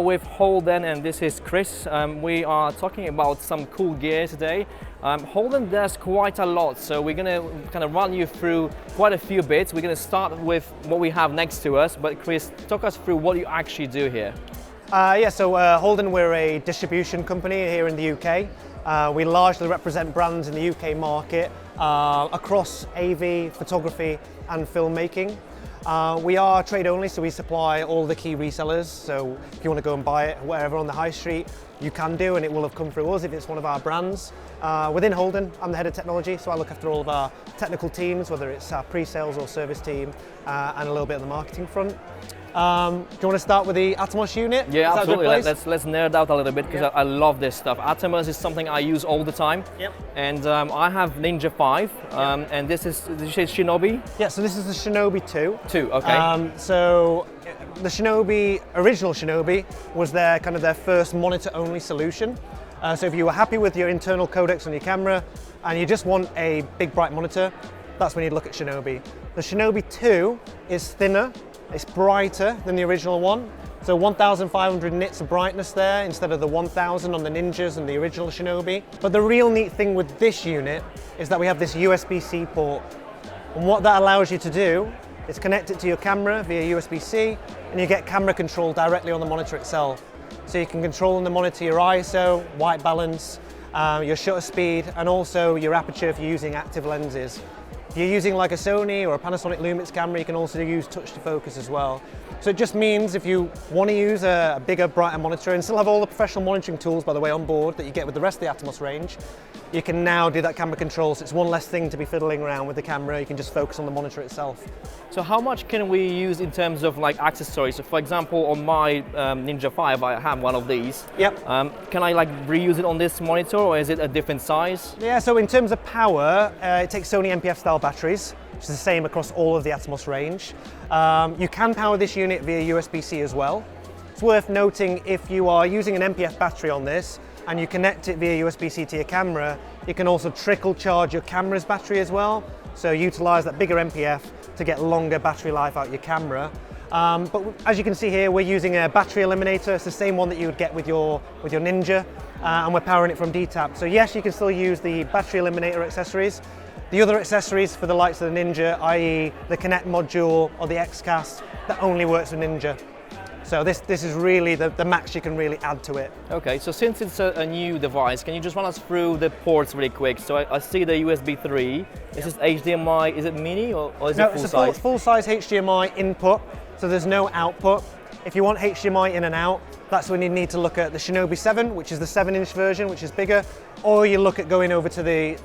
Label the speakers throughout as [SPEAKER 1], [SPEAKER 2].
[SPEAKER 1] with Holdan, and this is Chris. We are talking about some cool gear today. Holdan does quite a lot, so we're going to kind of run you through quite a few bits. We're going to start with what we have next to us, but Chris, talk us through what you actually do here.
[SPEAKER 2] So Holdan, we're a distribution company here in the UK. We largely represent brands in the UK market across AV, photography and filmmaking. We are trade only, so we supply all the key resellers, so if you want to go and buy it wherever on the high street, you can do, and it will have come through us if it's one of our brands. Within Holdan, I'm the head of technology, so I look after all of our technical teams, whether it's our pre-sales or service team, and a little bit of the marketing front. Do you want to start with the Atomos unit?
[SPEAKER 1] Yeah, absolutely. Let's nerd out a little bit, because I love this stuff. Atomos is something I use all the time.
[SPEAKER 2] Yep.
[SPEAKER 1] And I have Ninja 5, and this is, did you say Shinobi?
[SPEAKER 2] Yeah, so this is the Shinobi 2.
[SPEAKER 1] 2, okay.
[SPEAKER 2] So the Shinobi, original Shinobi, was their first monitor-only solution. So if you were happy with your internal codecs on your camera, and you just want a big bright monitor, that's when you'd look at Shinobi. The Shinobi 2 is thinner. It's brighter than the original one, so 1,500 nits of brightness there instead of the 1,000 on the Ninjas and the original Shinobi. But the real neat thing with this unit is that we have this USB-C port, and what that allows you to do is connect it to your camera via USB-C, and you get camera control directly on the monitor itself. So you can control on the monitor your ISO, white balance, your shutter speed, and also your aperture if you're using active lenses. If you're using like a Sony or a Panasonic Lumix camera, you can also use touch to focus as well. So it just means if you want to use a bigger, brighter monitor and still have all the professional monitoring tools, by the way, on board that you get with the rest of the Atomos range, you can now do that camera control. So it's one less thing to be fiddling around with the camera. You can just focus on the monitor itself.
[SPEAKER 1] So how much can we use in terms of like accessories? So for example, on my Ninja 5, I have one of these.
[SPEAKER 2] Yep.
[SPEAKER 1] Can I like reuse it on this monitor, or is it a different size?
[SPEAKER 2] Yeah, so in terms of power, it takes Sony NPF style batteries, which is the same across all of the Atomos range. You can power this unit via USB-C as well. It's worth noting, if you are using an NPF battery on this and you connect it via USB-C to your camera, you can also trickle charge your camera's battery as well. So utilize that bigger NPF to get longer battery life out your camera. But as you can see here, we're using a battery eliminator. It's the same one that you would get with your Ninja, and we're powering it from DTAP. So yes, you can still use the battery eliminator accessories. The other accessories for the likes of the Ninja, i.e. the Connect module or the XCast, that only works with Ninja. So this is really the max you can really add to it. Okay,
[SPEAKER 1] so since it's a new device, can you just run us through the ports really quick? So I see the USB 3, this is HDMI, is it mini or is it full size?
[SPEAKER 2] No, it's a full-size HDMI input, so there's no output. If you want HDMI in and out, that's when you need to look at the Shinobi 7, which is the 7-inch version, which is bigger, or you look at going over to the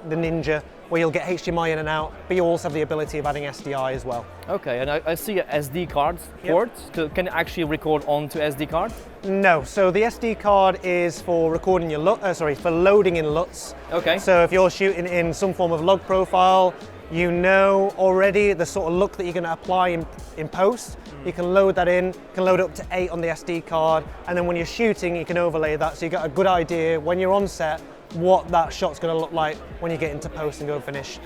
[SPEAKER 2] Ninja, where you'll get HDMI in and out, but you also have the ability of adding SDI as well.
[SPEAKER 1] Okay, and I see a SD card port. Yep. Can it actually record onto SD card?
[SPEAKER 2] No, so the SD card is for recording your for loading in LUTs.
[SPEAKER 1] Okay.
[SPEAKER 2] So if you're shooting in some form of log profile, you know already the sort of look that you're going to apply in post. You can load that in, you can load up to 8 on the SD card, and then when you're shooting, you can overlay that, so you got a good idea when you're on set what that shot's going to look like when you get into post and go finish.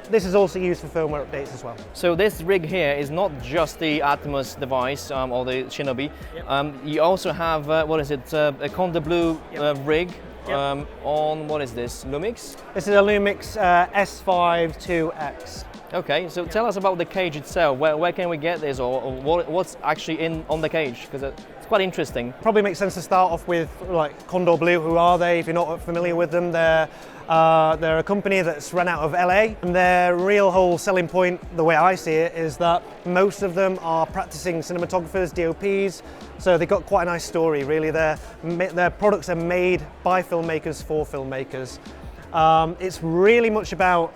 [SPEAKER 2] This is also used for firmware updates as well.
[SPEAKER 1] So this rig here is not just the Atomos device or the Shinobi. Yep. You also have, what is it, a Konrad Blue rig. Yep. On, what is this, Lumix?
[SPEAKER 2] This is a Lumix S5 2X.
[SPEAKER 1] Okay, so tell us about the cage itself. Where can we get this, or what's actually on the cage? Because it's quite interesting.
[SPEAKER 2] Probably makes sense to start off with like Konrad Blue. Who are they? If you're not familiar with them, they're a company that's run out of LA, and their real whole selling point, the way I see it, is that most of them are practicing cinematographers, DOPs. So they've got quite a nice story, really. Their products are made by filmmakers for filmmakers. It's really much about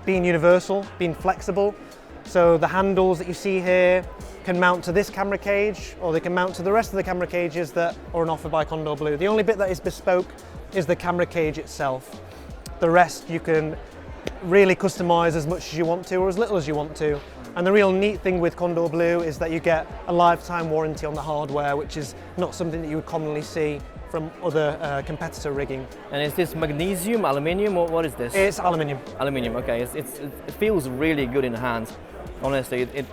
[SPEAKER 2] being universal, being flexible. So the handles that you see here can mount to this camera cage, or they can mount to the rest of the camera cages that are on offer by Konrad Blue. The only bit that is bespoke is the camera cage itself. The rest you can really customize as much as you want to, or as little as you want to. And the real neat thing with Konrad Blue is that you get a lifetime warranty on the hardware, which is not something that you would commonly see from other competitor rigging.
[SPEAKER 1] And is this magnesium, aluminium, or what is this?
[SPEAKER 2] It's aluminium.
[SPEAKER 1] Aluminium, okay. It feels really good in the hands. Honestly, it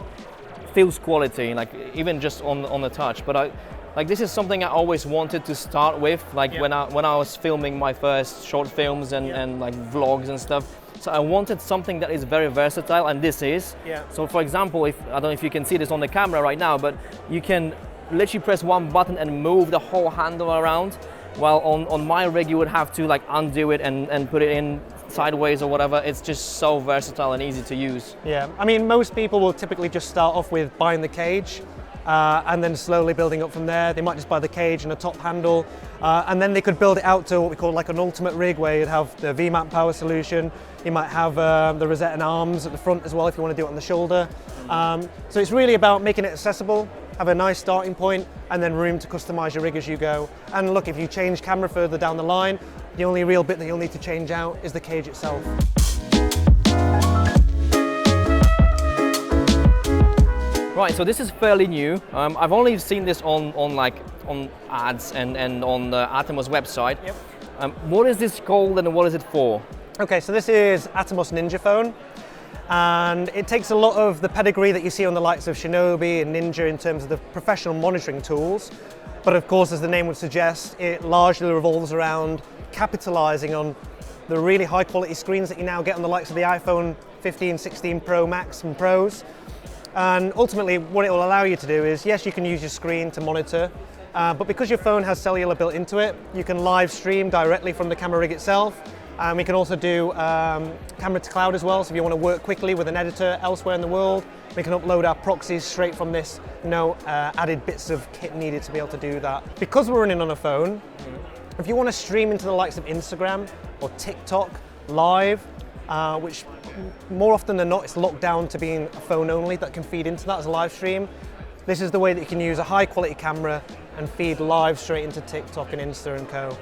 [SPEAKER 1] feels quality, like even just on the touch. But like this is something I always wanted to start with, like when I was filming my first short films and like vlogs and stuff. So I wanted something that is very versatile, and this is. So for example, if I don't know if you can see this on the camera right now, but you can literally press one button and move the whole handle around, while on my rig you would have to like undo it and put it in sideways or whatever. It's just so versatile and easy to use.
[SPEAKER 2] Yeah, I mean, most people will typically just start off with buying the cage and then slowly building up from there. They might just buy the cage and a top handle, and then they could build it out to what we call like an ultimate rig, where you'd have the V-mount power solution. You might have the rosette and arms at the front as well if you want to do it on the shoulder. So it's really about making it accessible, have a nice starting point, and then room to customize your rig as you go. And look, if you change camera further down the line, the only real bit that you'll need to change out is the cage itself.
[SPEAKER 1] Right, so this is fairly new. I've only seen this on ads and on the Atomos website. What is this called and what is it for?
[SPEAKER 2] Okay, so this is Atomos Ninja Phone, and it takes a lot of the pedigree that you see on the likes of Shinobi and Ninja in terms of the professional monitoring tools. But of course, as the name would suggest, it largely revolves around capitalizing on the really high quality screens that you now get on the likes of the iPhone 15, 16 Pro Max and Pros. And ultimately what it will allow you to do is, yes, you can use your screen to monitor, but because your phone has cellular built into it, you can live stream directly from the camera rig itself. We can also do camera to cloud as well, so if you want to work quickly with an editor elsewhere in the world, we can upload our proxies straight from this, no added bits of kit needed to be able to do that. Because we're running on a phone, if you want to stream into the likes of Instagram or TikTok live, which more often than not it's locked down to being a phone only that can feed into that as a live stream, this is the way that you can use a high quality camera and feed live straight into TikTok and Insta and co.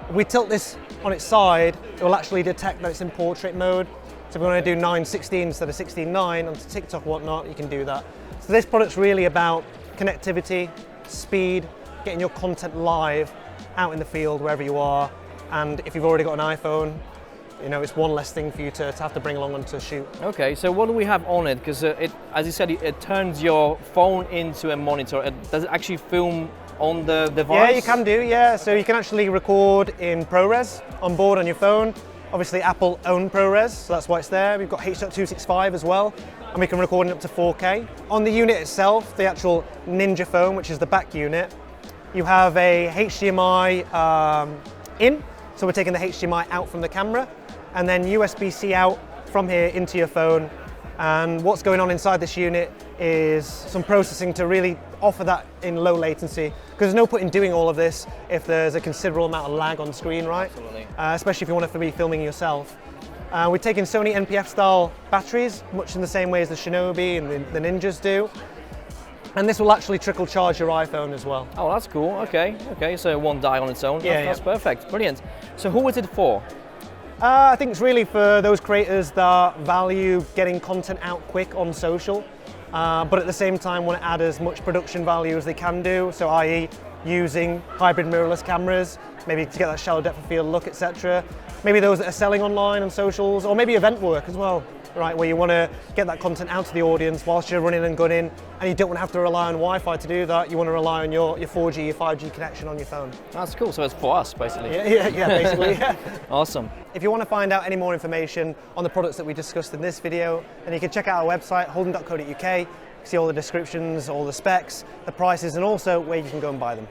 [SPEAKER 2] If we tilt this on its side, it will actually detect that it's in portrait mode. So if we want to do 9:16 instead of 16:9 onto TikTok or whatnot, you can do that. So this product's really about connectivity, speed, getting your content live out in the field wherever you are. And if you've already got an iPhone, you know, it's one less thing for you to have to bring along onto a shoot.
[SPEAKER 1] Okay, so what do we have on it? Because as you said, it turns your phone into a monitor. Does it actually film on the device?
[SPEAKER 2] Yeah, you can do, yeah. So you can actually record in ProRes on board on your phone. Obviously Apple own ProRes, so that's why it's there. We've got H.265 as well, and we can record in up to 4K. On the unit itself, the actual Ninja Phone, which is the back unit, you have a HDMI in, so we're taking the HDMI out from the camera, and then USB-C out from here into your phone. And what's going on inside this unit is some processing to really offer that in low latency, because there's no point in doing all of this if there's a considerable amount of lag on screen, right?
[SPEAKER 1] Absolutely.
[SPEAKER 2] Especially if you want to be filming yourself. We're taking Sony NPF style batteries, much in the same way as the Shinobi and the Ninjas do. And this will actually trickle charge your iPhone as well.
[SPEAKER 1] Oh, that's cool. Okay, so it won't die on its own. That's perfect. Brilliant. So who is it for?
[SPEAKER 2] I think it's really for those creators that value getting content out quick on social, but at the same time want to add as much production value as they can do, so i.e. using hybrid mirrorless cameras, maybe to get that shallow depth of field look, etc. Maybe those that are selling online on socials, or maybe event work as well, right, where you want to get that content out to the audience whilst you're running and gunning, and you don't want to have to rely on Wi-Fi to do that. You want to rely on your 4G, your 5G connection on your phone.
[SPEAKER 1] That's cool, so it's for us, basically.
[SPEAKER 2] Yeah, basically, yeah.
[SPEAKER 1] Awesome.
[SPEAKER 2] If you want to find out any more information on the products that we discussed in this video, then you can check out our website, holdan.co.uk, see all the descriptions, all the specs, the prices, and also where you can go and buy them.